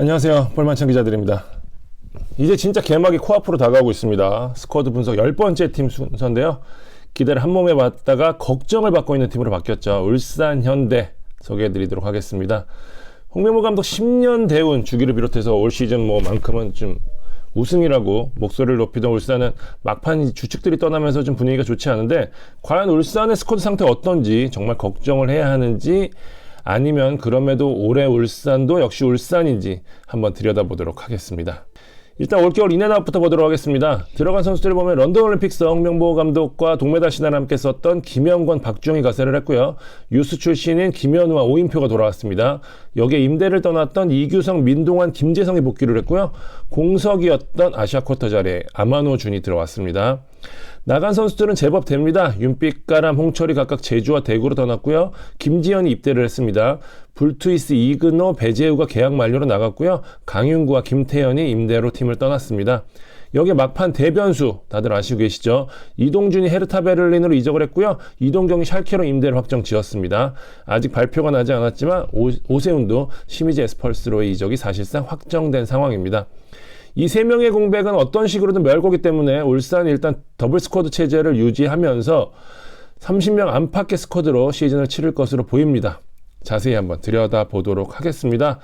안녕하세요. 볼만찬 기자들입니다. 이제 진짜 개막이 코앞으로 다가오고 있습니다. 스쿼드 분석 10번째 팀 순서인데요. 기대를 한 몸에 받다가 걱정을 받고 있는 팀으로 바뀌었죠. 울산 현대 소개해드리도록 하겠습니다. 홍명보 감독 10년 대운 주기를 비롯해서 올 시즌 만큼은 좀 우승이라고 목소리를 높이던 울산은 막판 주축들이 떠나면서 좀 분위기가 좋지 않은데, 과연 울산의 스쿼드 상태 어떤지, 정말 걱정을 해야 하는지, 아니면 그럼에도 올해 울산도 역시 울산인지 한번 들여다보도록 하겠습니다. 일단 올겨울 인앤아웃부터 보도록 하겠습니다. 들어간 선수들을 보면 런던 올림픽스 홍명보 감독과 동메달 신화를 함께 썼던 김영권, 박주영이 가세를 했고요. 유스 출신인 김현우와 오인표가 돌아왔습니다. 여기에 임대를 떠났던 이규성, 민동환, 김재성이 복귀를 했고요. 공석이었던 아시아 쿼터 자리에 아마노 준이 들어왔습니다. 나간 선수들은 제법 됩니다. 윤빛가람, 홍철이 각각 제주와 대구로 떠났고요. 김지현이 입대를 했습니다. 불투이스, 이근호, 배재우가 계약 만료로 나갔고요. 강윤구와 김태현이 임대로 팀을 떠났습니다. 여기에 막판 대변수 다들 아시고 계시죠? 이동준이 헤르타 베를린으로 이적을 했고요. 이동경이 샬케로 임대를 확정 지었습니다. 아직 발표가 나지 않았지만 오세훈도 시미즈 에스펄스로의 이적이 사실상 확정된 상황입니다. 이 세 명의 공백은 어떤 식으로든 메울 거기 때문에 울산이 일단 더블 스쿼드 체제를 유지하면서 30명 안팎의 스쿼드로 시즌을 치를 것으로 보입니다. 자세히 한번 들여다보도록 하겠습니다.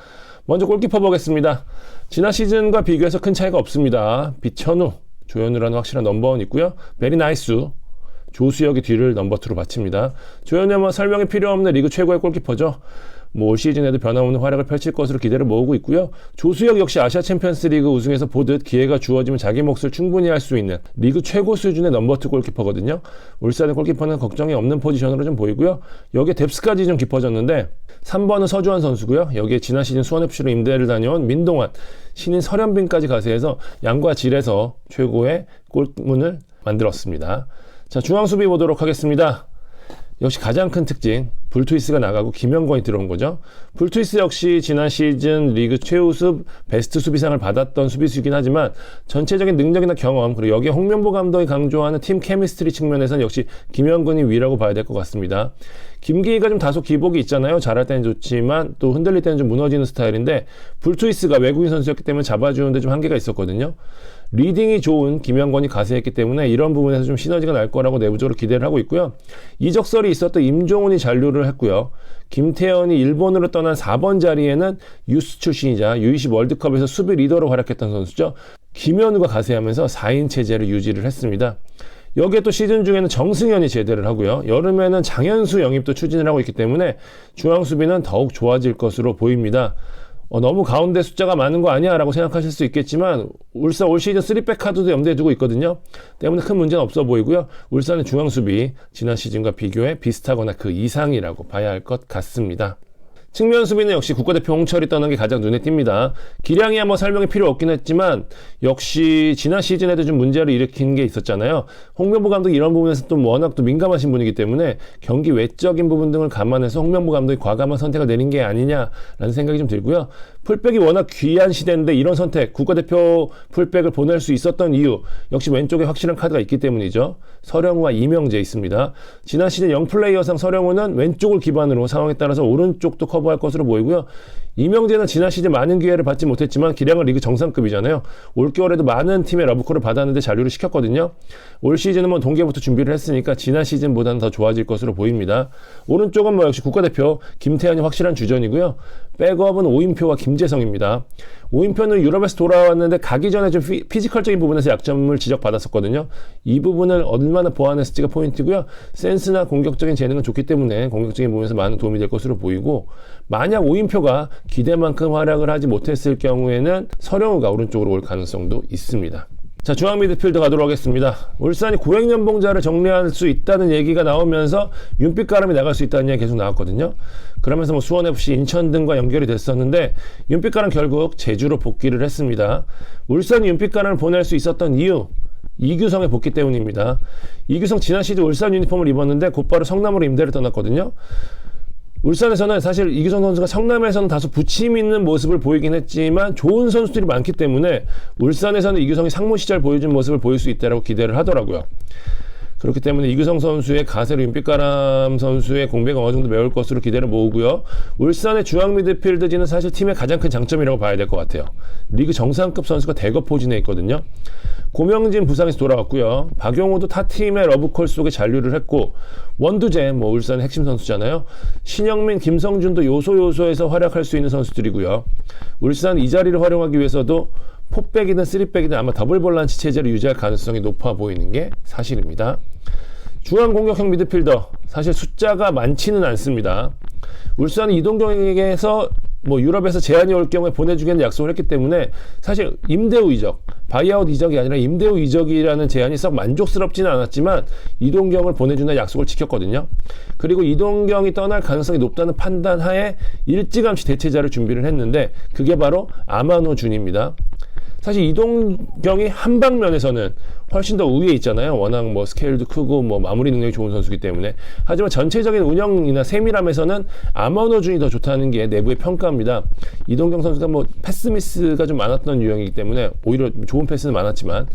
먼저 골키퍼 보겠습니다. 지난 시즌과 비교해서 큰 차이가 없습니다. 비천우, 조현우라는 확실한 넘버원 있고요. 베리나이스, 조수혁이 뒤를 넘버2로 바칩니다. 조현우는 설명이 필요 없는 리그 최고의 골키퍼죠. 올 시즌에도 변함없는 활약을 펼칠 것으로 기대를 모으고 있고요. 조수혁 역시 아시아 챔피언스 리그 우승에서 보듯 기회가 주어지면 자기 몫을 충분히 할 수 있는 리그 최고 수준의 넘버2 골키퍼거든요. 울산의 골키퍼는 걱정이 없는 포지션으로 좀 보이고요. 여기에 뎁스까지 좀 깊어졌는데 3번은 서주환 선수고요. 여기에 지난 시즌 수원FC로 임대를 다녀온 민동환, 신인 설현빈까지 가세해서 양과 질에서 최고의 골문을 만들었습니다. 자, 중앙 수비 보도록 하겠습니다. 역시 가장 큰 특징, 불투이스가 나가고 김영권이 들어온 거죠. 불투이스 역시 지난 시즌 리그 최우수 베스트 수비상을 받았던 수비수이긴 하지만 전체적인 능력이나 경험, 그리고 여기에 홍명보 감독이 강조하는 팀 케미스트리 측면에서는 역시 김영권이 위라고 봐야 될 것 같습니다. 김기희가 좀 다소 기복이 있잖아요. 잘할 때는 좋지만 또 흔들릴 때는 좀 무너지는 스타일인데, 불투이스가 외국인 선수였기 때문에 잡아주는데 좀 한계가 있었거든요. 리딩이 좋은 김영권이 가세했기 때문에 이런 부분에서 좀 시너지가 날 거라고 내부적으로 기대를 하고 있고요. 이적설이 있었던 임종훈이 잔류를 했고요. 김태현이 일본으로 떠난 4번 자리에는 유스 출신이자 U20 월드컵에서 수비 리더로 활약했던 선수죠. 김현우가 가세하면서 4인 체제를 유지를 했습니다. 여기에 또 시즌 중에는 정승현이 제대를 하고요. 여름에는 장현수 영입도 추진을 하고 있기 때문에 중앙 수비는 더욱 좋아질 것으로 보입니다. 너무 가운데 숫자가 많은 거 아니야 라고 생각하실 수 있겠지만, 울산 올 시즌 3백 카드도 염두에 두고 있거든요. 때문에 큰 문제는 없어 보이고요. 울산의 중앙 수비 지난 시즌과 비교해 비슷하거나 그 이상이라고 봐야 할 것 같습니다. 측면 수비는 역시 국가대표 홍철이 떠난 게 가장 눈에 띕니다. 기량이야 설명이 필요 없긴 했지만 역시 지난 시즌에도 좀 문제를 일으킨 게 있었잖아요. 홍명보 감독이 이런 부분에서 또 워낙 또 민감하신 분이기 때문에 경기 외적인 부분 등을 감안해서 홍명보 감독이 과감한 선택을 내린 게 아니냐라는 생각이 좀 들고요. 풀백이 워낙 귀한 시대인데 이런 선택, 국가대표 풀백을 보낼 수 있었던 이유 역시 왼쪽에 확실한 카드가 있기 때문이죠. 서령우와 이명재 있습니다. 지난 시즌 0플레이어상 서령우는 왼쪽을 기반으로 상황에 따라서 오른쪽도 커버할 것으로 보이고요. 이명재는 지난 시즌 많은 기회를 받지 못했지만 기량은 리그 정상급이잖아요. 올겨울에도 많은 팀의 러브콜을 받았는데 잔류를 시켰거든요. 올 시즌은 동계부터 준비를 했으니까 지난 시즌보다는 더 좋아질 것으로 보입니다. 오른쪽은 역시 국가대표 김태현이 확실한 주전이고요. 백업은 오인표와 김재성입니다. 오인표는 유럽에서 돌아왔는데 가기 전에 좀 피지컬적인 부분에서 약점을 지적받았었거든요. 이 부분을 얼마나 보완했을지가 포인트고요. 센스나 공격적인 재능은 좋기 때문에 공격적인 부분에서 많은 도움이 될 것으로 보이고, 만약 오인표가 기대만큼 활약을 하지 못했을 경우에는 서령우가 오른쪽으로 올 가능성도 있습니다. 자, 중앙 미드필더 가도록 하겠습니다. 울산이 고액연봉자를 정리할 수 있다는 얘기가 나오면서 윤빛가람이 나갈 수 있다는 얘기가 계속 나왔거든요. 그러면서 수원FC, 인천 등과 연결이 됐었는데 윤빛가람 결국 제주로 복귀를 했습니다. 울산이 윤빛가람을 보낼 수 있었던 이유, 이규성의 복귀 때문입니다. 이규성 지난 시즌 울산 유니폼을 입었는데 곧바로 성남으로 임대를 떠났거든요. 울산에서는 사실 이규성 선수가 성남에서는 다소 부침 있는 모습을 보이긴 했지만 좋은 선수들이 많기 때문에 울산에서는 이규성이 상무 시절 보여준 모습을 보일 수 있다고 기대를 하더라고요. 그렇기 때문에 이규성 선수의 가세로 윤빛가람 선수의 공백은 어느 정도 메울 것으로 기대를 모으고요. 울산의 중앙 미드필드진은 사실 팀의 가장 큰 장점이라고 봐야 될 것 같아요. 리그 정상급 선수가 대거 포진해 있거든요. 고명진 부상에서 돌아왔고요. 박용호도 타 팀의 러브콜 속에 잔류를 했고, 원두재 울산의 핵심 선수잖아요. 신영민, 김성준도 요소에서 활약할 수 있는 선수들이고요. 울산 이 자리를 활용하기 위해서도 포백이든 쓰리백이든 아마 더블 볼란치 체제를 유지할 가능성이 높아 보이는 게 사실입니다. 중앙 공격형 미드필더, 사실 숫자가 많지는 않습니다. 울산은 이동경에게서 유럽에서 제안이 올 경우에 보내주겠다는 약속을 했기 때문에 사실 임대후 이적, 바이아웃 이적이 아니라 임대후 이적이라는 제안이 썩 만족스럽지는 않았지만 이동경을 보내준다는 약속을 지켰거든요. 그리고 이동경이 떠날 가능성이 높다는 판단 하에 일찌감치 대체자를 준비를 했는데 그게 바로 아마노 준입니다. 사실 이동경이 한 방면에서는 훨씬 더 우위에 있잖아요. 워낙 스케일도 크고 마무리 능력이 좋은 선수이기 때문에. 하지만 전체적인 운영이나 세밀함에서는 아마노 준이 더 좋다는 게 내부의 평가입니다. 이동경 선수가 패스 미스가 좀 많았던 유형이기 때문에 오히려 좋은 패스는 많았지만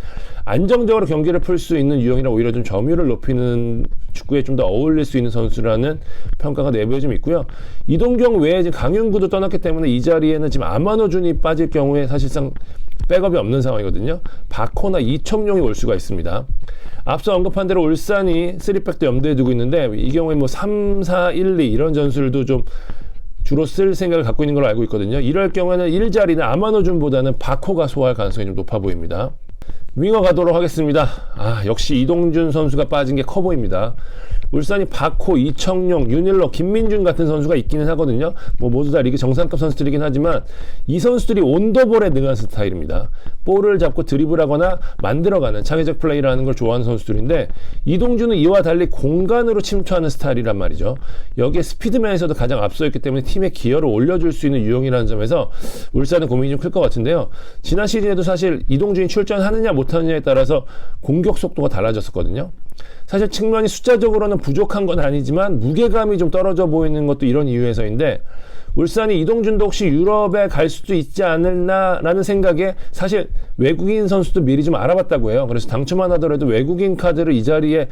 안정적으로 경기를 풀 수 있는 유형이라 오히려 좀 점유율을 높이는 축구에 좀 더 어울릴 수 있는 선수라는 평가가 내부에 좀 있고요. 이동경 외에 지금 강윤구도 떠났기 때문에 이 자리에는 지금 아마노 준이 빠질 경우에 사실상 백업이 없는 상황이거든요. 바코나 이청용이 올 수가 있습니다. 앞서 언급한 대로 울산이 3백도 염두에 두고 있는데 이 경우에 3, 4, 1, 2 이런 전술도 좀 주로 쓸 생각을 갖고 있는 걸로 알고 있거든요. 이럴 경우에는 1자리는 아마노준보다는 바코가 소화할 가능성이 좀 높아 보입니다. 윙어 가도록 하겠습니다. 역시 이동준 선수가 빠진 게 커 보입니다. 울산이 바코, 이청용, 윤일러, 김민준 같은 선수가 있기는 하거든요. 모두 다 리그 정상급 선수들이긴 하지만 이 선수들이 온더볼에 능한 스타일입니다. 볼을 잡고 드리블하거나 만들어가는 창의적 플레이를 하는 걸 좋아하는 선수들인데 이동준은 이와 달리 공간으로 침투하는 스타일이란 말이죠. 여기에 스피드맨에서도 가장 앞서 있기 때문에 팀의 기여를 올려줄 수 있는 유형이라는 점에서 울산은 고민이 좀 클 것 같은데요. 지난 시즌에도 사실 이동준이 출전하느냐 못하느냐에 따라서 공격 속도가 달라졌었거든요. 사실 측면이 숫자적으로는 부족한 건 아니지만 무게감이 좀 떨어져 보이는 것도 이런 이유에서인데 울산이 이동준도 혹시 유럽에 갈 수도 있지 않을까라는 생각에 사실 외국인 선수도 미리 좀 알아봤다고 해요. 그래서 당초만 하더라도 외국인 카드를 이 자리에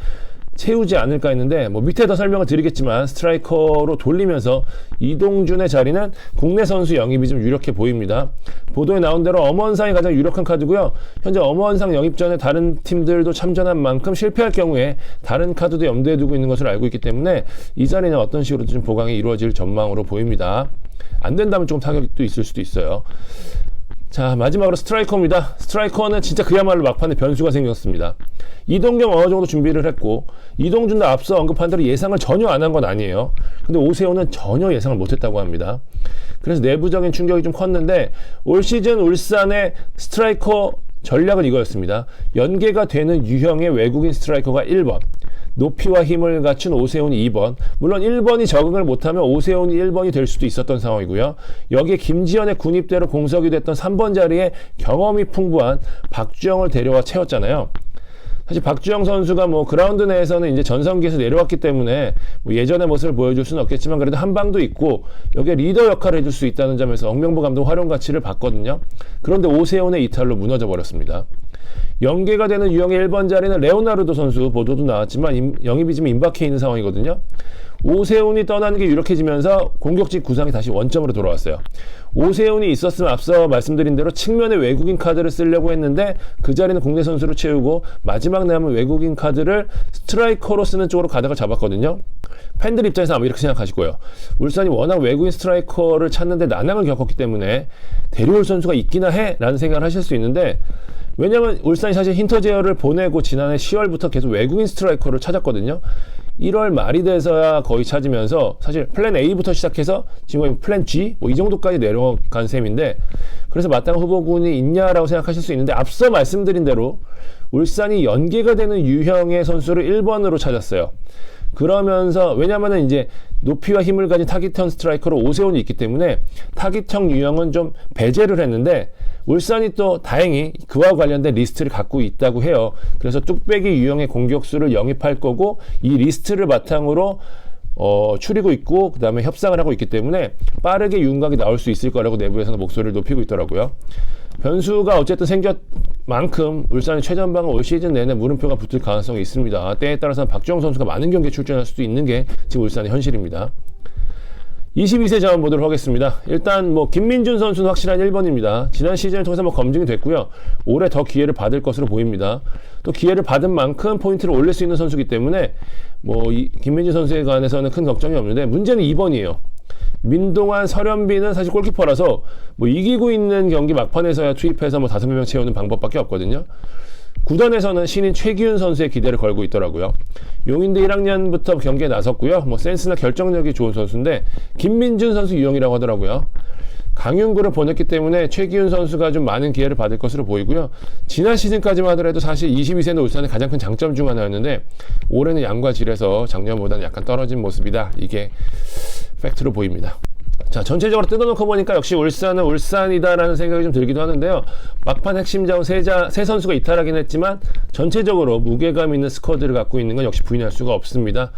채우지 않을까 했는데 밑에 더 설명을 드리겠지만 스트라이커로 돌리면서 이동준의 자리는 국내 선수 영입이 좀 유력해 보입니다. 보도에 나온 대로 엄원상이 가장 유력한 카드고요. 현재 엄원상 영입 전에 다른 팀들도 참전한 만큼 실패할 경우에 다른 카드도 염두에 두고 있는 것으로 알고 있기 때문에 이 자리는 어떤 식으로든 좀 보강이 이루어질 전망으로 보입니다. 안 된다면 조금 타격도 있을 수도 있어요. 자, 마지막으로 스트라이커입니다. 스트라이커는 진짜 그야말로 막판에 변수가 생겼습니다. 이동경 어느 정도 준비를 했고 이동준도 앞서 언급한 대로 예상을 전혀 안 한 건 아니에요. 근데 오세훈은 전혀 예상을 못했다고 합니다. 그래서 내부적인 충격이 좀 컸는데 올 시즌 울산의 스트라이커 전략은 이거였습니다. 연계가 되는 유형의 외국인 스트라이커가 1번, 높이와 힘을 갖춘 오세훈이 2번, 물론 1번이 적응을 못하면 오세훈이 1번이 될 수도 있었던 상황이고요. 여기에 김지현의 군입대로 공석이 됐던 3번 자리에 경험이 풍부한 박주영을 데려와 채웠잖아요. 사실 박주영 선수가 그라운드 내에서는 이제 전성기에서 내려왔기 때문에 예전의 모습을 보여줄 수는 없겠지만 그래도 한 방도 있고 여기에 리더 역할을 해줄 수 있다는 점에서 엄명보 감독 활용 가치를 봤거든요. 그런데 오세훈의 이탈로 무너져 버렸습니다. 연계가 되는 유형의 1번 자리는 레오나르도 선수 보도도 나왔지만 영입이 지금 임박해 있는 상황이거든요. 오세훈이 떠나는 게 유력해지면서 공격진 구상이 다시 원점으로 돌아왔어요. 오세훈이 있었으면 앞서 말씀드린 대로 측면에 외국인 카드를 쓰려고 했는데 그 자리는 국내 선수로 채우고 마지막 남은 외국인 카드를 스트라이커로 쓰는 쪽으로 가닥을 잡았거든요. 팬들 입장에서 아마 이렇게 생각하시고요. 울산이 워낙 외국인 스트라이커를 찾는데 난항을 겪었기 때문에 데려올 선수가 있기나 해 라는 생각을 하실 수 있는데 왜냐면 울산이 사실 힌터제어를 보내고 지난해 10월부터 계속 외국인 스트라이커를 찾았거든요. 1월 말이 돼서야 거의 찾으면서 사실 플랜 A부터 시작해서 지금 플랜 G 이 정도까지 내려간 셈인데 그래서 마땅한 후보군이 있냐라고 생각하실 수 있는데 앞서 말씀드린 대로 울산이 연계가 되는 유형의 선수를 1번으로 찾았어요. 그러면서 왜냐면은 이제 높이와 힘을 가진 타깃형 스트라이커로 오세훈이 있기 때문에 타깃형 유형은 좀 배제를 했는데 울산이 또 다행히 그와 관련된 리스트를 갖고 있다고 해요. 그래서 뚝배기 유형의 공격수를 영입할 거고 이 리스트를 바탕으로 추리고 있고 그 다음에 협상을 하고 있기 때문에 빠르게 윤곽이 나올 수 있을 거라고 내부에서는 목소리를 높이고 있더라고요. 변수가 어쨌든 만큼 울산의 최전방은 올 시즌 내내 물음표가 붙을 가능성이 있습니다. 때에 따라서는 박주영 선수가 많은 경기에 출전할 수도 있는 게 지금 울산의 현실입니다. 22세 자원 보도록 하겠습니다. 일단 김민준 선수는 확실한 1번입니다. 지난 시즌을 통해서 검증이 됐고요. 올해 더 기회를 받을 것으로 보입니다. 또 기회를 받은 만큼 포인트를 올릴 수 있는 선수이기 때문에 김민준 선수에 관해서는 큰 걱정이 없는데, 문제는 2번이에요. 민동환, 설현빈은 사실 골키퍼라서 이기고 있는 경기 막판에서야 투입해서 5명 채우는 방법밖에 없거든요. 구단에서는 신인 최기훈 선수의 기대를 걸고 있더라고요. 용인대 1학년부터 경기에 나섰고요. 센스나 결정력이 좋은 선수인데 김민준 선수 유형이라고 하더라고요. 강윤구를 보냈기 때문에 최기훈 선수가 좀 많은 기회를 받을 것으로 보이고요. 지난 시즌까지만 하더라도 사실 22세는 울산의 가장 큰 장점 중 하나였는데 올해는 양과 질에서 작년보다는 약간 떨어진 모습이다. 이게 팩트로 보입니다. 자, 전체적으로 뜯어놓고 보니까 역시 울산은 울산이다라는 생각이 좀 들기도 하는데요. 막판 핵심 자원 세 선수가 이탈하긴 했지만 전체적으로 무게감 있는 스쿼드를 갖고 있는 건 역시 부인할 수가 없습니다.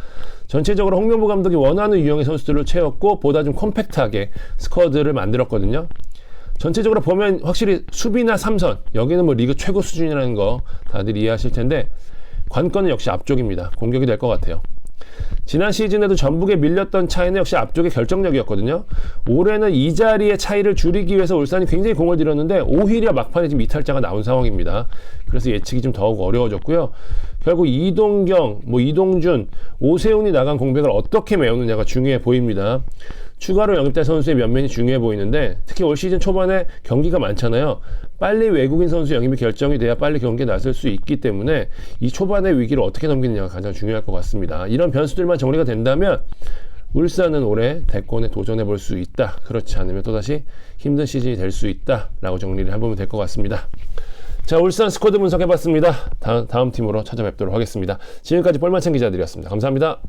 전체적으로 홍명보 감독이 원하는 유형의 선수들을 채웠고 보다 좀 컴팩트하게 스쿼드를 만들었거든요. 전체적으로 보면 확실히 수비나 삼선, 여기는 리그 최고 수준이라는 거 다들 이해하실 텐데 관건은 역시 앞쪽입니다. 공격이 될 것 같아요. 지난 시즌에도 전북에 밀렸던 차이는 역시 앞쪽의 결정력이었거든요. 올해는 이 자리의 차이를 줄이기 위해서 울산이 굉장히 공을 들였는데 오히려 막판에 지금 이탈자가 나온 상황입니다. 그래서 예측이 좀 더욱 어려워졌고요. 결국 이동경, 이동준, 오세훈이 나간 공백을 어떻게 메우느냐가 중요해 보입니다. 추가로 영입된 선수의 면면이 중요해 보이는데 특히 올 시즌 초반에 경기가 많잖아요. 빨리 외국인 선수 영입이 결정이 돼야 빨리 경기에 나설 수 있기 때문에 이 초반의 위기를 어떻게 넘기느냐가 가장 중요할 것 같습니다. 이런 변수들만 정리가 된다면 울산은 올해 대권에 도전해 볼 수 있다. 그렇지 않으면 또다시 힘든 시즌이 될 수 있다 라고 정리를 해보면 될 것 같습니다. 자, 울산 스쿼드 분석해봤습니다. 다음 팀으로 찾아뵙도록 하겠습니다. 지금까지 뻘만찬 기자들이었습니다. 감사합니다.